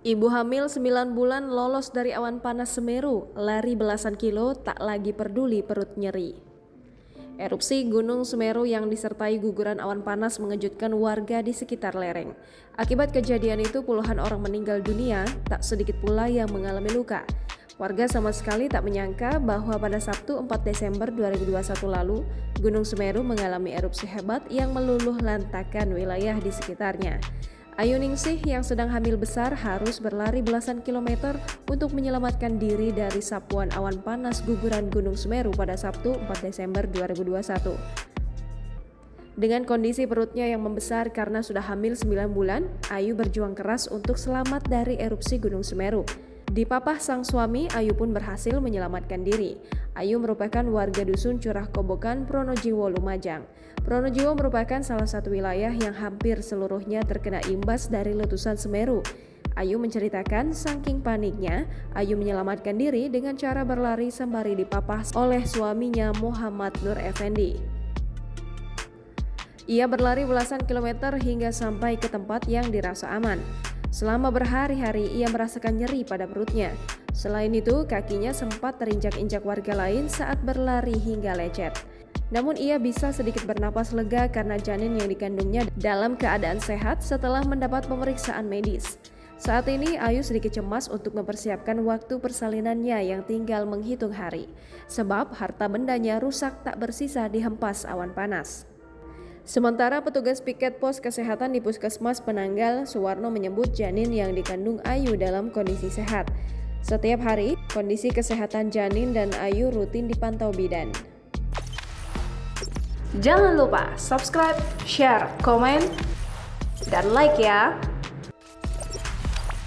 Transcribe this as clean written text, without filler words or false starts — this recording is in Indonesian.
Ibu hamil 9 bulan lolos dari awan panas Semeru, lari belasan kilo tak lagi peduli perut nyeri. Erupsi Gunung Semeru yang disertai guguran awan panas mengejutkan warga di sekitar lereng. Akibat kejadian itu puluhan orang meninggal dunia, tak sedikit pula yang mengalami luka. Warga sama sekali tak menyangka bahwa pada Sabtu 4 Desember 2021 lalu, Gunung Semeru mengalami erupsi hebat yang meluluh lantakan wilayah di sekitarnya. Ayu Ningsih yang sedang hamil besar harus berlari belasan kilometer untuk menyelamatkan diri dari sapuan awan panas guguran Gunung Semeru pada Sabtu 4 Desember 2021. Dengan kondisi perutnya yang membesar karena sudah hamil 9 bulan, Ayu berjuang keras untuk selamat dari erupsi Gunung Semeru. Di papah sang suami, Ayu pun berhasil menyelamatkan diri. Ayu merupakan warga dusun Curah Kobokan, Pronojiwo, Lumajang. Pronojiwo merupakan salah satu wilayah yang hampir seluruhnya terkena imbas dari letusan Semeru. Ayu menceritakan saking paniknya, Ayu menyelamatkan diri dengan cara berlari sembari dipapah oleh suaminya Muhammad Nur Effendi. Ia berlari belasan kilometer hingga sampai ke tempat yang dirasa aman. Selama berhari-hari ia merasakan nyeri pada perutnya. Selain itu, kakinya sempat terinjak-injak warga lain saat berlari hingga lecet. Namun ia bisa sedikit bernapas lega karena janin yang dikandungnya dalam keadaan sehat setelah mendapat pemeriksaan medis. Saat ini Ayu sedikit cemas untuk mempersiapkan waktu persalinannya yang tinggal menghitung hari. Sebab harta bendanya rusak tak bersisa dihempas awan panas. Sementara petugas piket pos kesehatan di Puskesmas Penanggal, Suwarno menyebut janin yang dikandung Ayu dalam kondisi sehat. Setiap hari, kondisi kesehatan janin dan Ayu rutin dipantau bidan. Jangan lupa subscribe, share, komen, dan like ya!